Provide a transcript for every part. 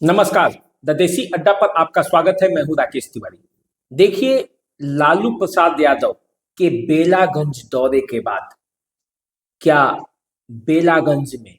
नमस्कार। द देसी अड्डा पर आपका स्वागत है। मैं हूं राकेश तिवारी। देखिए, लालू प्रसाद यादव के बेलागंज दौरे के बाद क्या बेलागंज में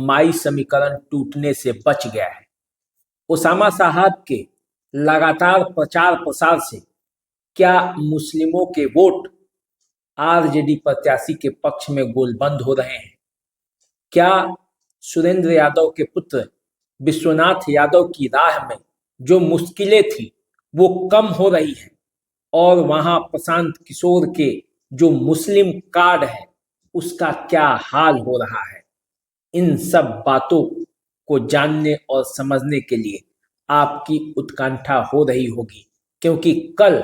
माई समीकरण टूटने से बच गया है? ओसामा साहब के लगातार प्रचार प्रसार से क्या मुस्लिमों के वोट आरजेडी प्रत्याशी के पक्ष में गोलबंद हो रहे हैं? क्या सुरेंद्र यादव के पुत्र विश्वनाथ यादव की राह में जो मुश्किलें थी वो कम हो रही है और वहां प्रशांत किशोर के जो मुस्लिम कार्ड है उसका क्या हाल हो रहा है? इन सब बातों को जानने और समझने के लिए आपकी उत्कंठा हो रही होगी, क्योंकि कल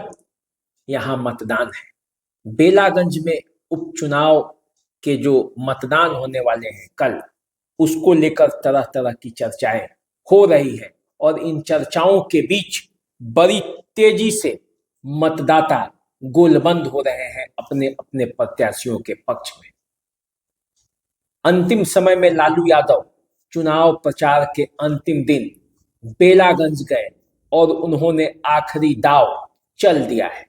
यहाँ मतदान है। बेलागंज में उपचुनाव के जो मतदान होने वाले हैं कल, उसको लेकर तरह तरह की चर्चाएं हो रही है और इन चर्चाओं के बीच बड़ी तेजी से मतदाता गोलबंद हो रहे हैं अपने अपने प्रत्याशियों के पक्ष में। अंतिम समय में लालू यादव चुनाव प्रचार के अंतिम दिन बेलागंज गए और उन्होंने आखिरी दाव चल दिया है।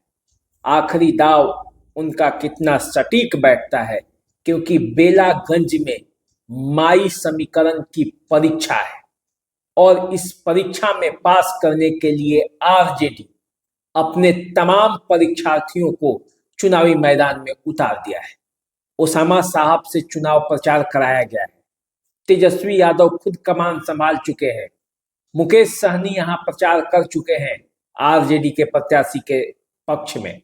आखिरी दाव उनका कितना सटीक बैठता है, क्योंकि बेलागंज में माई समीकरण की परीक्षा है और इस परीक्षा में पास करने के लिए आरजेडी अपने तमाम परीक्षार्थियों को चुनावी मैदान में उतार दिया है। ओसामा साहब से चुनाव प्रचार कराया गया है। तेजस्वी यादव खुद कमान संभाल चुके हैं। मुकेश सहनी यहां प्रचार कर चुके हैं आरजेडी के प्रत्याशी के पक्ष में,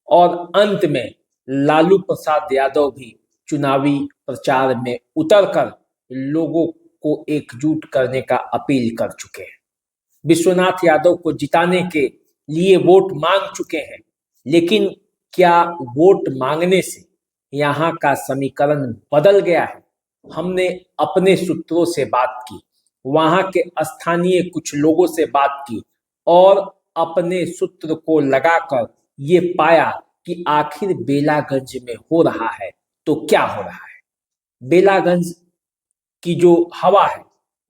और अंत में लालू प्रसाद यादव भी चुनावी प्रचार में उतरकर लोगों को एकजुट करने का अपील कर चुके हैं। विश्वनाथ यादव को जिताने के लिए वोट मांग चुके हैं, लेकिन क्या वोट मांगने से यहाँ का समीकरण बदल गया है? हमने अपने सूत्रों से बात की, वहां के स्थानीय कुछ लोगों से बात की और अपने सूत्र को लगाकर ये पाया कि आखिर बेलागंज में हो रहा है तो क्या हो रहा है। बेलागंज की जो हवा है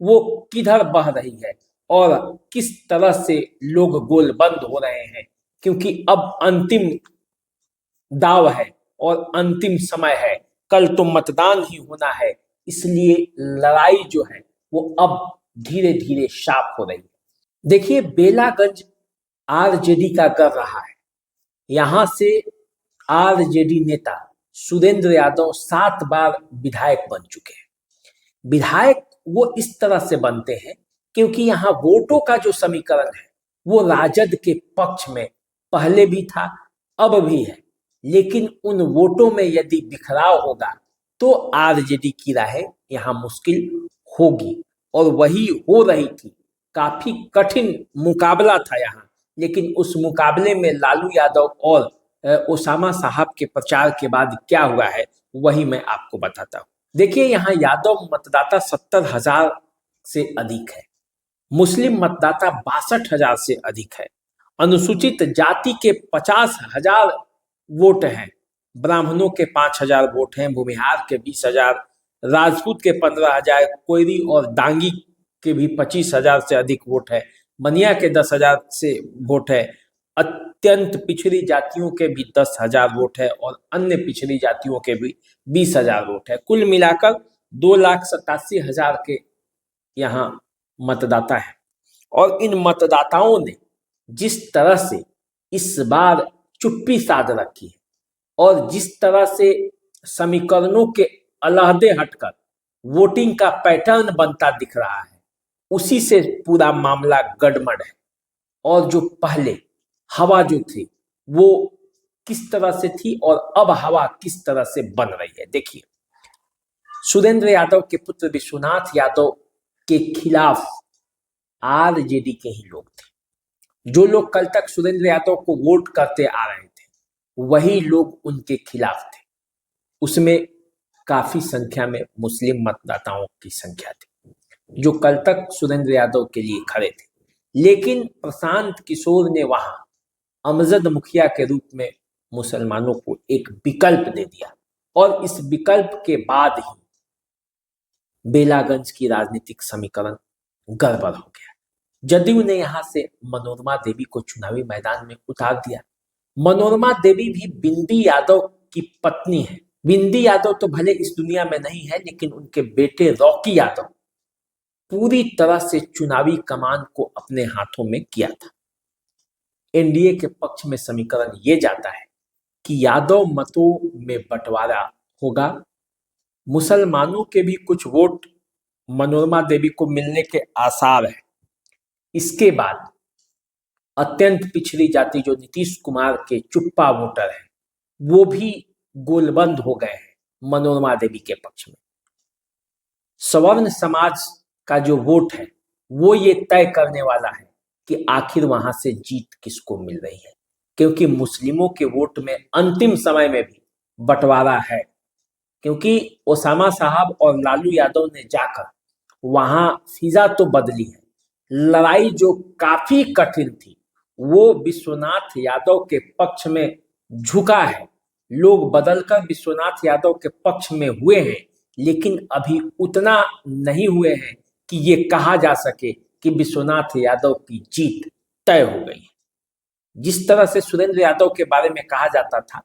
वो किधर बह रही है और किस तरह से लोग गोलबंद हो रहे हैं, क्योंकि अब अंतिम दाव है और अंतिम समय है। कल तो मतदान ही होना है, इसलिए लड़ाई जो है वो अब धीरे धीरे शार्प हो रही है। देखिए, बेलागंज आरजेडी का कर रहा है। यहां से आरजेडी नेता सुरेंद्र यादव 7 बार विधायक बन चुके हैं। विधायक वो इस तरह से बनते हैं क्योंकि यहाँ वोटों का जो समीकरण है वो राजद के पक्ष में पहले भी था, अब भी है, लेकिन उन वोटों में यदि बिखराव होगा तो आरजेडी की राह यहाँ मुश्किल होगी, और वही हो रही थी। काफी कठिन मुकाबला था यहाँ, लेकिन उस मुकाबले में लालू यादव और ओसामा साहब के प्रचार के बाद क्या हुआ है वही मैं आपको बताता हूँ। देखिए, यहाँ यादव मतदाता 70,000 से अधिक है, मुस्लिम मतदाता 62,000 से अधिक है, अनुसूचित जाति के 50,000 वोट हैं, ब्राह्मणों के 5,000 वोट हैं, भूमिहार के 20,000, राजपूत के 15,000, कोयरी और दांगी के भी 25,000 से अधिक वोट है, बनिया के 10,000 से वोट है, अत्यंत पिछड़ी जातियों के भी 10,000 वोट है और अन्य पिछड़ी जातियों के भी 20,000 वोट है। कुल मिलाकर 2,87,000 के यहाँ मतदाता है। और इन मतदाताओं ने जिस तरह से इस बार चुप्पी साध रखी है और जिस तरह से समीकरणों के अलहदे हटकर वोटिंग का पैटर्न बनता दिख रहा है, उसी से पूरा मामला गड़बड़ है। और जो पहले हवा जो थी वो किस तरह से थी और अब हवा किस तरह से बन रही है, देखिए। सुरेंद्र यादव के पुत्र विश्वनाथ यादव के खिलाफ आरजेडी के ही लोग थे। जो लोग कल तक सुरेंद्र यादव को वोट करते आ रहे थे वही लोग उनके खिलाफ थे। उसमें काफी संख्या में मुस्लिम मतदाताओं की संख्या थी जो कल तक सुरेंद्र यादव के लिए खड़े थे, लेकिन प्रशांत किशोर ने वहां अमजद मुखिया के रूप में मुसलमानों को एक विकल्प दे दिया और इस विकल्प के बाद ही बेलागंज की राजनीतिक समीकरण गड़बड़ हो गया। जदयू ने यहां से मनोरमा देवी को चुनावी मैदान में उतार दिया। मनोरमा देवी भी बिंदी यादव की पत्नी है। बिंदी यादव तो भले इस दुनिया में नहीं है, लेकिन उनके बेटे रॉकी यादव पूरी तरह से चुनावी कमान को अपने हाथों में किया था। एनडीए के पक्ष में समीकरण ये जाता है कि यादव मतों में बंटवारा होगा, मुसलमानों के भी कुछ वोट मनोरमा देवी को मिलने के आसार है। इसके बाद अत्यंत पिछड़ी जाति जो नीतीश कुमार के चुप्पा वोटर है, वो भी गोलबंद हो गए हैं मनोरमा देवी के पक्ष में। सवर्ण समाज का जो वोट है वो ये तय करने वाला है कि आखिर वहां से जीत किसको मिल रही है, क्योंकि मुस्लिमों के वोट में अंतिम समय में भी बंटवारा है, क्योंकि ओसामा साहब और लालू यादव ने जाकर वहां फिजा तो बदली है। लड़ाई जो काफी कठिन थी वो विश्वनाथ यादव के पक्ष में झुका है। लोग बदलकर विश्वनाथ यादव के पक्ष में हुए हैं, लेकिन अभी उतना नहीं हुए हैं कि ये कहा जा सके कि विश्वनाथ यादव की जीत तय हो गई है। जिस तरह से सुरेंद्र यादव के बारे में कहा जाता था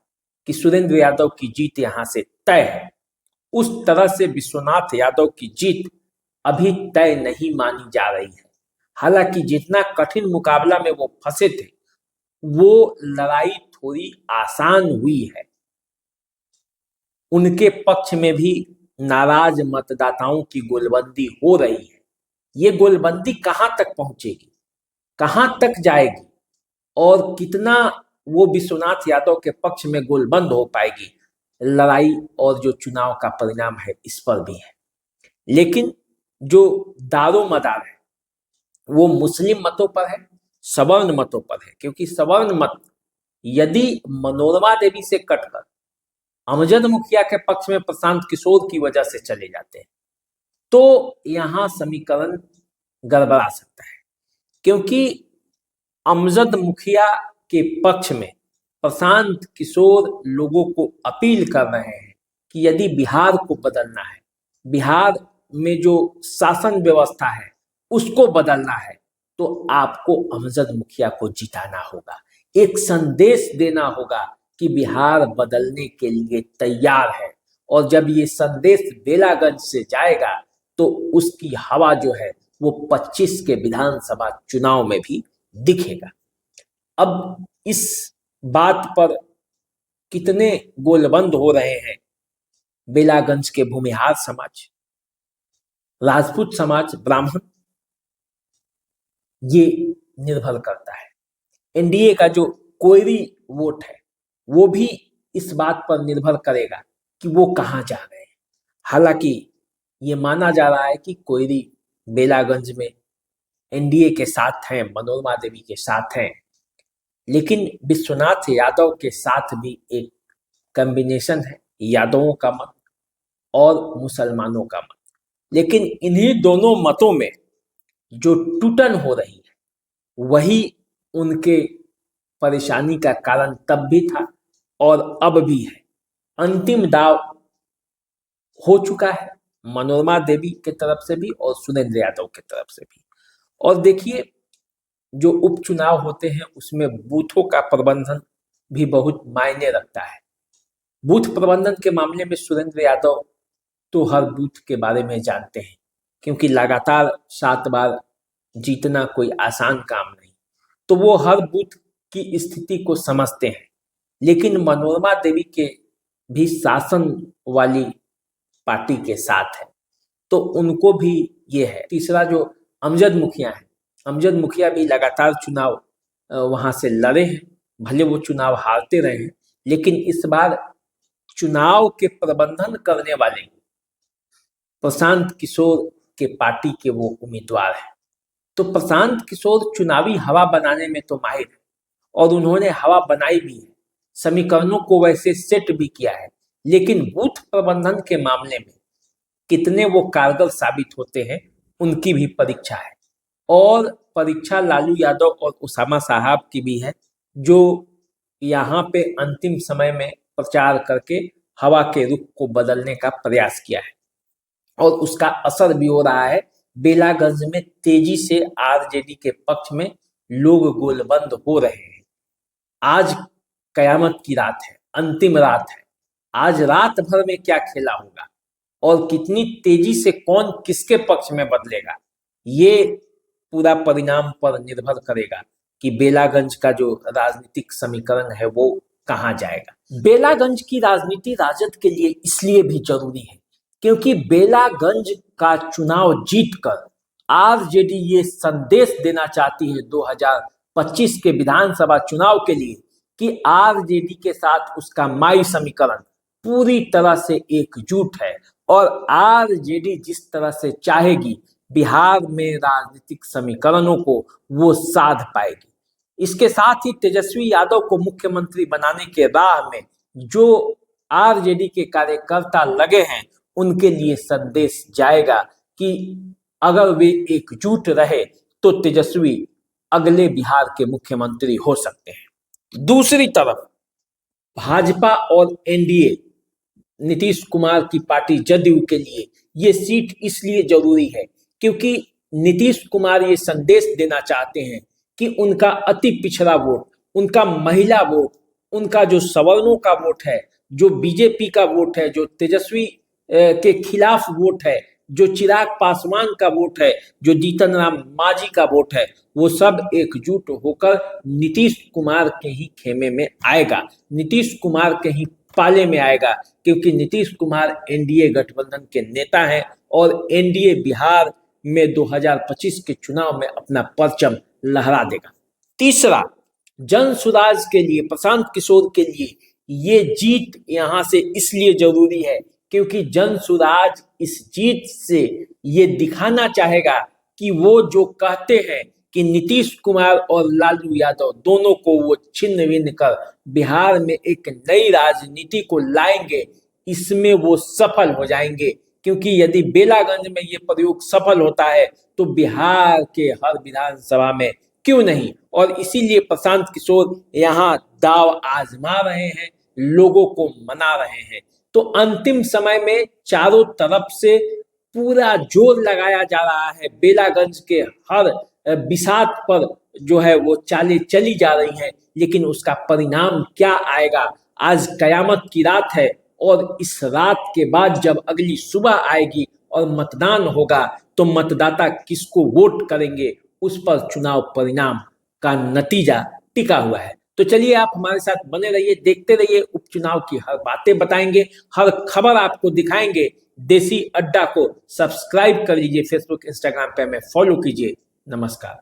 कि सुरेंद्र यादव की जीत यहां से तय है, उस तरह से विश्वनाथ यादव की जीत अभी तय नहीं मानी जा रही है। हालांकि जितना कठिन मुकाबला में वो फंसे थे, वो लड़ाई थोड़ी आसान हुई है। उनके पक्ष में भी नाराज मतदाताओं की गोलबंदी हो रही है। ये गोलबंदी कहां तक पहुंचेगी, कहां तक जाएगी और कितना वो विश्वनाथ यादव के पक्ष में गोलबंद हो पाएगी, लड़ाई और जो चुनाव का परिणाम है इस पर भी है। लेकिन जो दारो मदार है वो मुस्लिम मतों पर है, सवर्ण मतों पर है, क्योंकि सवर्ण मत यदि मनोरमा देवी से कटकर अमजद मुखिया के पक्ष में प्रशांत किशोर की वजह से चले जाते हैं तो यहां समीकरण गड़बड़ा सकता है, क्योंकि अमजद मुखिया के पक्ष में प्रशांत किशोर लोगों को अपील कर रहे हैं कि यदि बिहार को बदलना है, बिहार में जो शासन व्यवस्था है उसको बदलना है, तो आपको अमजद मुखिया को जिताना होगा। एक संदेश देना होगा कि बिहार बदलने के लिए तैयार है, और जब ये संदेश बेलागंज से जाएगा तो उसकी हवा जो है वो 25 के विधानसभा चुनाव में भी दिखेगा। अब इस बात पर कितने गोलबंद हो रहे हैं बेलागंज के भूमिहार समाज, राजपूत समाज, ब्राह्मण, ये निर्भर करता है। एनडीए का जो कोयरी वोट है वो भी इस बात पर निर्भर करेगा कि वो कहां जा रहे हैं। हालांकि ये माना जा रहा है कि कोयरी बेलागंज में एनडीए के साथ हैं, मनोरमा देवी के साथ हैं, लेकिन विश्वनाथ यादव के साथ भी एक कॉम्बिनेशन है, यादवों का मत और मुसलमानों का मत। लेकिन इन्हीं दोनों मतों में जो टूटन हो रही है वही उनके परेशानी का कारण तब भी था और अब भी है। अंतिम दाव हो चुका है मनोरमा देवी के तरफ से भी और सुरेंद्र यादव के तरफ से भी। और देखिए, जो उपचुनाव होते हैं उसमें बूथों का प्रबंधन भी बहुत मायने रखता है। बूथ प्रबंधन के मामले में सुरेंद्र यादव तो हर बूथ के बारे में जानते हैं, क्योंकि लगातार 7 बार जीतना कोई आसान काम नहीं, तो वो हर बूथ की स्थिति को समझते हैं। लेकिन मनोरमा देवी के भी शासन वाली पार्टी के साथ है, तो उनको भी ये है। तीसरा जो अमजद मुखिया है, अमजद मुखिया भी लगातार चुनाव वहां से लड़े हैं, भले वो चुनाव हारते रहे हैं, लेकिन इस बार चुनाव के प्रबंधन करने वाले प्रशांत किशोर के पार्टी के वो उम्मीदवार हैं। तो प्रशांत किशोर चुनावी हवा बनाने में तो माहिर है और उन्होंने हवा बनाई भी है, समीकरणों को वैसे सेट भी किया है, लेकिन बूथ प्रबंधन के मामले में कितने वो कारगर साबित होते हैं उनकी भी परीक्षा है। और परीक्षा लालू यादव और उसामा साहब की भी है, जो यहाँ पे अंतिम समय में प्रचार करके हवा के रुख को बदलने का प्रयास किया है और उसका असर भी हो रहा है बेलागंज में तेजी से आरजेडी के पक्ष में लोग गोलबंद हो रहे हैं। आज कयामत की रात है, अंतिम रात है। आज रात भर में क्या खेला होगा और कितनी तेजी से कौन किसके पक्ष में बदलेगा, ये पूरा परिणाम पर निर्भर करेगा कि बेलागंज का जो राजनीतिक समीकरण है वो कहाँ जाएगा। बेलागंज की राजनीति राजद के लिए इसलिए भी जरूरी है क्योंकि बेलागंज का चुनाव जीतकर आरजेडी ये संदेश देना चाहती है 2025 के विधानसभा चुनाव के लिए कि आरजेडी के साथ उसका माई समीकरण पूरी तरह से एकजुट है और आरजेडी जिस तरह से चाहेगी बिहार में राजनीतिक समीकरणों को वो साध पाएगी। इसके साथ ही तेजस्वी यादव को मुख्यमंत्री बनाने के राह में जो आरजेडी के कार्यकर्ता लगे हैं उनके लिए संदेश जाएगा कि अगर वे एकजुट रहे तो तेजस्वी अगले बिहार के मुख्यमंत्री हो सकते हैं। दूसरी तरफ भाजपा और एनडीए नीतीश कुमार की पार्टी जदयू के लिए ये सीट इसलिए जरूरी है क्योंकि नीतीश कुमार ये संदेश देना चाहते हैं कि उनका अति पिछड़ा वोट, उनका महिला वोट, उनका जो सवर्णों का वोट है, जो बीजेपी का वोट है, जो तेजस्वी के खिलाफ वोट है, जो चिराग पासवान का वोट है, जो जीतन राम मांझी का वोट है, वो सब एकजुट होकर नीतीश कुमार के ही खेमे में आएगा, नीतीश कुमार के ही पाले में आएगा क्योंकि नीतीश कुमार एनडीए गठबंधन के नेता हैं और एनडीए बिहार में 2025 के चुनाव में अपना परचम लहरा देगा। तीसरा, जन सुराज के लिए, प्रशांत किशोर के लिए ये जीत यहां से इसलिए जरूरी है क्योंकि जन सुराज इस जीत से ये दिखाना चाहेगा कि वो जो कहते हैं कि नीतीश कुमार और लालू यादव दोनों को वो छिन्न भिन्न कर बिहार में एक नई राजनीति को लाएंगे, इसमें वो सफल हो जाएंगे क्योंकि यदि बेलागंज में ये प्रयोग सफल होता है तो बिहार के हर विधानसभा में क्यों नहीं। और इसीलिए प्रशांत किशोर यहाँ दाव आजमा रहे हैं, लोगों को मना रहे हैं। तो अंतिम समय में चारों तरफ से पूरा जोर लगाया जा रहा है, बेलागंज के हर बिसात पर जो है वो चालें चली जा रही हैं, लेकिन उसका परिणाम क्या आएगा। आज कयामत की रात है और इस रात के बाद जब अगली सुबह आएगी और मतदान होगा तो मतदाता किसको वोट करेंगे उस पर चुनाव परिणाम का नतीजा टिका हुआ है। तो चलिए आप हमारे साथ बने रहिए, देखते रहिए, उपचुनाव की हर बातें बताएंगे, हर खबर आपको दिखाएंगे। देसी अड्डा को सब्सक्राइब कर लीजिए, फेसबुक इंस्टाग्राम पे हमें फॉलो कीजिए। नमस्कार।